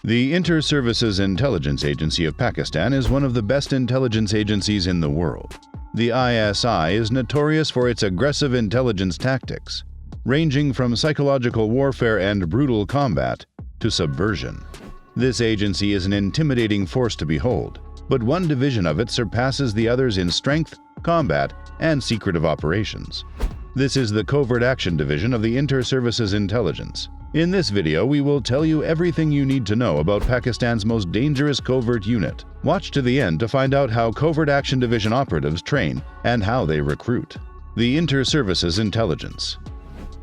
The Inter-Services Intelligence Agency of Pakistan is one of the best intelligence agencies in the world. The ISI is notorious for its aggressive intelligence tactics, ranging from psychological warfare and brutal combat to subversion. This agency is an intimidating force to behold, but one division of it surpasses the others in strength, combat, and secretive operations. This is the Covert Action Division of the Inter-Services Intelligence. In this video, we will tell you everything you need to know about Pakistan's most dangerous covert unit. Watch to the end to find out how Covert Action Division operatives train and how they recruit. The Inter-Services Intelligence.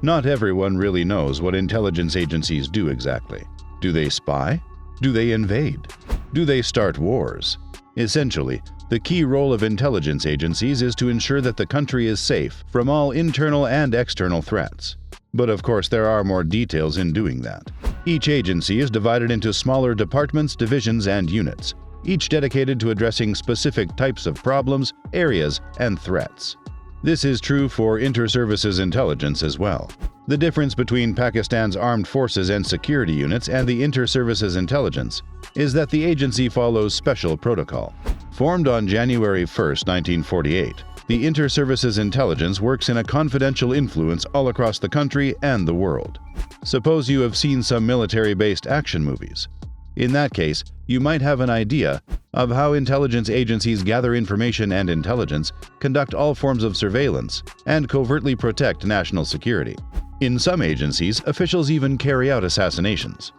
Not everyone really knows what intelligence agencies do exactly. Do they spy? Do they invade? Do they start wars? Essentially, the key role of intelligence agencies is to ensure that the country is safe from all internal and external threats. But of course, there are more details in doing that. Each agency is divided into smaller departments, divisions, and units, each dedicated to addressing specific types of problems, areas, and threats. This is true for inter-services intelligence as well. The difference between Pakistan's armed forces and security units and the inter-services intelligence is that the agency follows special protocol. Formed on January 1, 1948, the Inter-Services Intelligence works in a confidential influence all across the country and the world. Suppose you have seen some military-based action movies. In that case, you might have an idea of how intelligence agencies gather information and intelligence, conduct all forms of surveillance, and covertly protect national security. In some agencies, officials even carry out assassinations.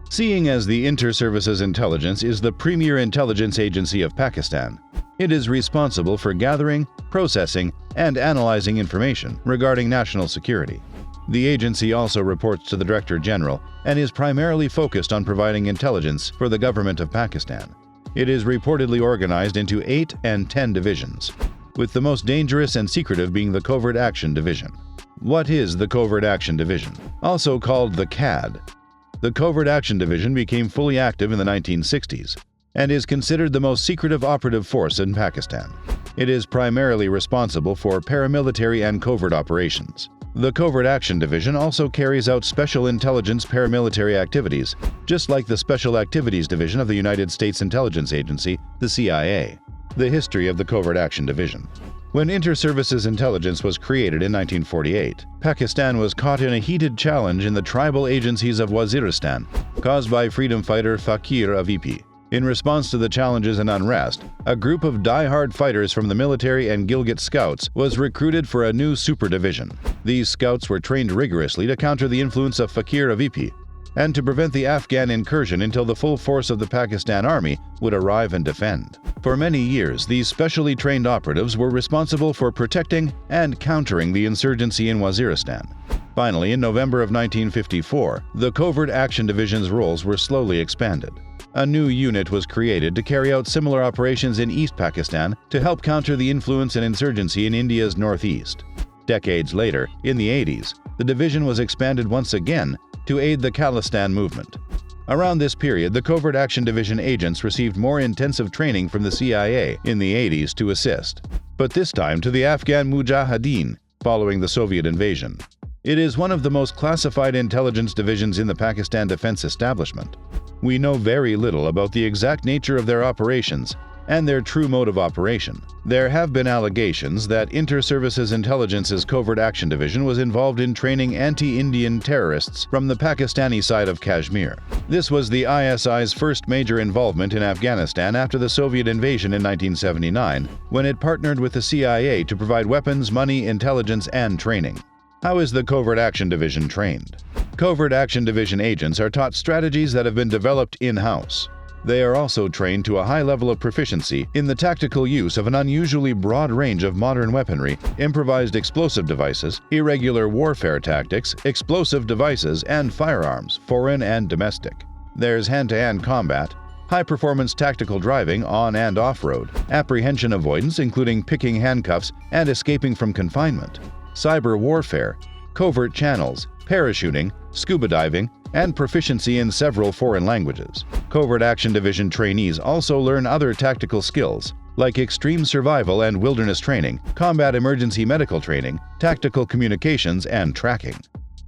Seeing as the Inter-Services Intelligence is the premier intelligence agency of Pakistan, it is responsible for gathering, processing, and analyzing information regarding national security. The agency also reports to the Director General and is primarily focused on providing intelligence for the government of Pakistan. It is reportedly organized into 8 and 10 divisions, with the most dangerous and secretive being the Covert Action Division. What is the Covert Action Division? Also called the CAD. The Covert Action Division became fully active in the 1960s and is considered the most secretive operative force in Pakistan. It is primarily responsible for paramilitary and covert operations. The Covert Action Division also carries out special intelligence paramilitary activities, just like the Special Activities Division of the United States Intelligence Agency, the CIA. The history of the Covert Action Division. When Inter-Services Intelligence was created in 1948, Pakistan was caught in a heated challenge in the tribal agencies of Waziristan, caused by freedom fighter Fakir Avipi. In response to the challenges and unrest, a group of die-hard fighters from the military and Gilgit Scouts was recruited for a new super division. These scouts were trained rigorously to counter the influence of Fakir Avipi and to prevent the Afghan incursion until the full force of the Pakistan Army would arrive and defend. For many years, these specially trained operatives were responsible for protecting and countering the insurgency in Waziristan. Finally, in November of 1954, the Covert Action Division's roles were slowly expanded. A new unit was created to carry out similar operations in East Pakistan to help counter the influence and insurgency in India's northeast. Decades later, in the 80s, the division was expanded once again to aid the Khalistan movement. Around this period, the Covert Action Division agents received more intensive training from the CIA in the 80s to assist, but this time to the Afghan Mujahideen following the Soviet invasion. It is one of the most classified intelligence divisions in the Pakistan defense establishment. We know very little about the exact nature of their operations and their true mode of operation. There have been allegations that Inter-Services Intelligence's Covert Action Division was involved in training anti-Indian terrorists from the Pakistani side of Kashmir. This was the ISI's first major involvement in Afghanistan after the Soviet invasion in 1979, when it partnered with the CIA to provide weapons, money, intelligence, and training. How is the Covert Action Division trained? Covert Action Division agents are taught strategies that have been developed in-house. They are also trained to a high level of proficiency in the tactical use of an unusually broad range of modern weaponry, improvised explosive devices, irregular warfare tactics, explosive devices, and firearms, foreign and domestic. There's hand-to-hand combat, high-performance tactical driving on and off-road, apprehension avoidance including picking handcuffs and escaping from confinement, cyber warfare, covert channels, parachuting, scuba diving, and proficiency in several foreign languages. Covert Action Division trainees also learn other tactical skills, like extreme survival and wilderness training, combat emergency medical training, tactical communications, and tracking.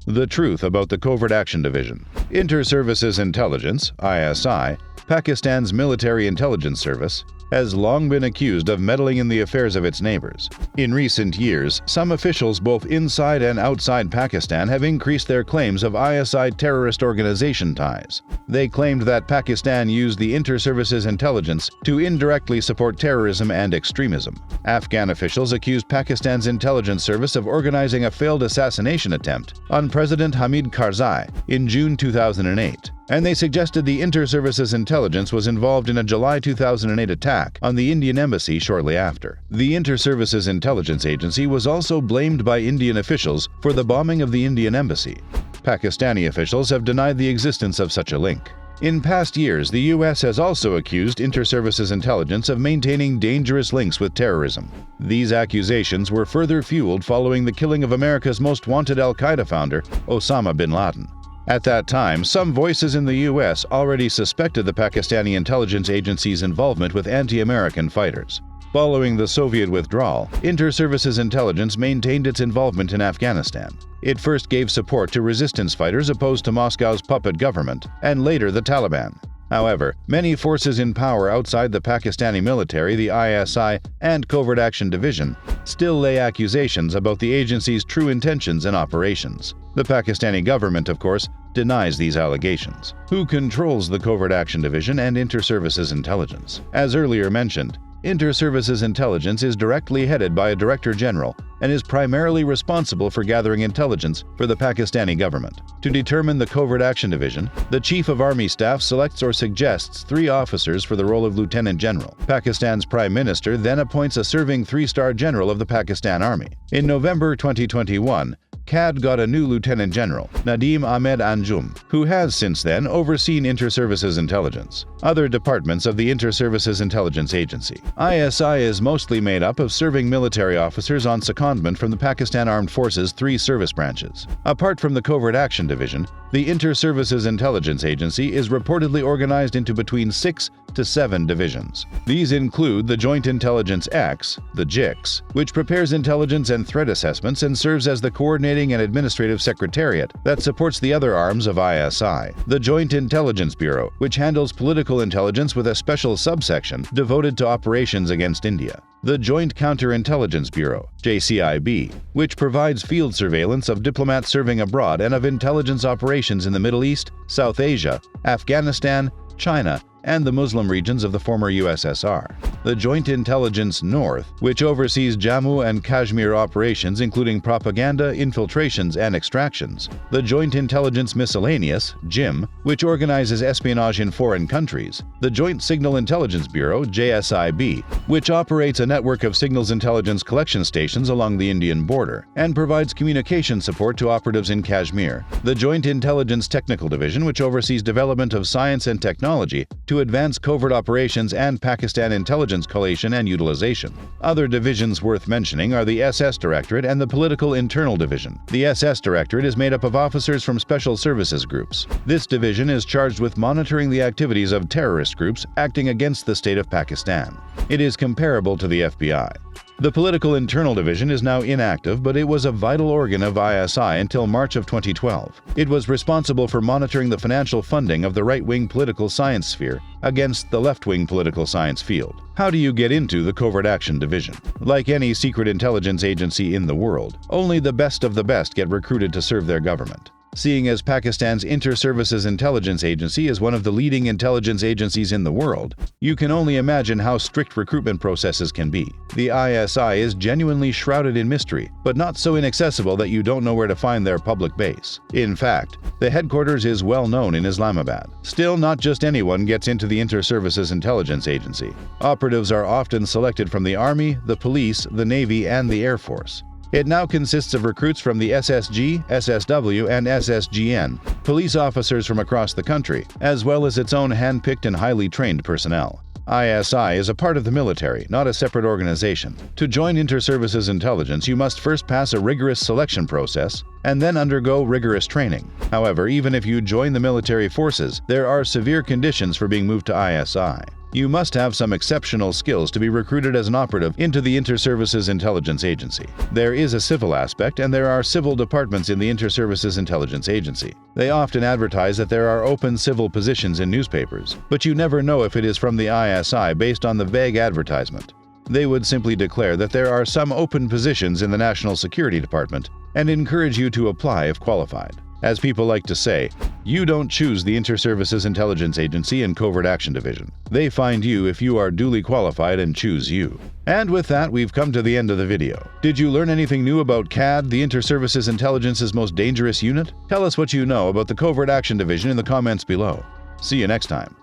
The truth about the Covert Action Division. Inter-Services Intelligence, ISI, Pakistan's military intelligence service, has long been accused of meddling in the affairs of its neighbors. In recent years, some officials both inside and outside Pakistan have increased their claims of ISI terrorist organization ties. They claimed that Pakistan used the inter-services intelligence to indirectly support terrorism and extremism. Afghan officials accused Pakistan's intelligence service of organizing a failed assassination attempt on President Hamid Karzai in June 2008. And they suggested the inter-services intelligence was involved in a July 2008 attack on the Indian embassy shortly after. The Inter-Services Intelligence Agency was also blamed by Indian officials for the bombing of the Indian embassy. Pakistani officials have denied the existence of such a link. In past years, the U.S. has also accused Inter-Services Intelligence of maintaining dangerous links with terrorism. These accusations were further fueled following the killing of America's most wanted al-Qaeda founder, Osama bin Laden. At that time, some voices in the U.S. already suspected the Pakistani intelligence agency's involvement with anti-American fighters. Following the Soviet withdrawal, Inter-Services Intelligence maintained its involvement in Afghanistan. It first gave support to resistance fighters opposed to Moscow's puppet government, and later the Taliban. However, many forces in power outside the Pakistani military, the ISI, and Covert Action Division still lay accusations about the agency's true intentions and operations. The Pakistani government, of course, denies these allegations. Who controls the Covert Action Division and Inter-Services Intelligence? As earlier mentioned, Inter-Services Intelligence is directly headed by a Director General and is primarily responsible for gathering intelligence for the Pakistani government. To determine the Covert Action Division, the Chief of Army Staff selects or suggests 3 officers for the role of Lieutenant General. Pakistan's Prime Minister then appoints a serving 3-star general of the Pakistan Army. In November 2021, CAD got a new Lieutenant General, Nadeem Ahmed Anjum, who has since then overseen Inter-Services Intelligence. Other departments of the Inter-Services Intelligence Agency. ISI is mostly made up of serving military officers on secondment from the Pakistan Armed Forces' 3 service branches. Apart from the Covert Action Division, the Inter-Services Intelligence Agency is reportedly organized into between 6 to 7 divisions. These include the Joint Intelligence X, the JIX, which prepares intelligence and threat assessments and serves as the coordinating and administrative secretariat that supports the other arms of ISI. The Joint Intelligence Bureau, which handles political intelligence with a special subsection devoted to operations against India. The Joint Counterintelligence Bureau, JCIB, which provides field surveillance of diplomats serving abroad and of intelligence operations in the Middle East, South Asia, Afghanistan, China, and the Muslim regions of the former USSR. The Joint Intelligence North, which oversees Jammu and Kashmir operations including propaganda, infiltrations, and extractions. The Joint Intelligence Miscellaneous, JIM, which organizes espionage in foreign countries. The Joint Signal Intelligence Bureau, JSIB, which operates a network of signals intelligence collection stations along the Indian border and provides communication support to operatives in Kashmir. The Joint Intelligence Technical Division, which oversees development of science and technology to advance covert operations and Pakistan intelligence collation and utilization. Other divisions worth mentioning are the SS Directorate and the Political Internal Division. The SS Directorate is made up of officers from special services groups. This division is charged with monitoring the activities of terrorist groups acting against the state of Pakistan. It is comparable to the FBI. The Political Internal Division is now inactive, but it was a vital organ of ISI until March of 2012. It was responsible for monitoring the financial funding of the right-wing political science sphere against the left-wing political science field. How do you get into the Covert Action Division? Like any secret intelligence agency in the world, only the best of the best get recruited to serve their government. Seeing as Pakistan's Inter-Services Intelligence Agency is one of the leading intelligence agencies in the world, you can only imagine how strict recruitment processes can be. The ISI is genuinely shrouded in mystery, but not so inaccessible that you don't know where to find their public base. In fact, the headquarters is well known in Islamabad. Still, not just anyone gets into the Inter-Services Intelligence Agency. Operatives are often selected from the Army, the Police, the Navy, and the Air Force. It now consists of recruits from the SSG, SSW, and SSGN, police officers from across the country, as well as its own hand-picked and highly trained personnel. ISI is a part of the military, not a separate organization. To join Inter-Services Intelligence, you must first pass a rigorous selection process and then undergo rigorous training. However, even if you join the military forces, there are severe conditions for being moved to ISI. You must have some exceptional skills to be recruited as an operative into the Inter-Services Intelligence Agency. There is a civil aspect, and there are civil departments in the Inter-Services Intelligence Agency. They often advertise that there are open civil positions in newspapers, but you never know if it is from the ISI based on the vague advertisement. They would simply declare that there are some open positions in the National Security Department and encourage you to apply if qualified. As people like to say, you don't choose the Inter-Services Intelligence Agency and Covert Action Division. They find you if you are duly qualified and choose you. And with that, we've come to the end of the video. Did you learn anything new about CAD, the Inter-Services Intelligence's most dangerous unit? Tell us what you know about the Covert Action Division in the comments below. See you next time.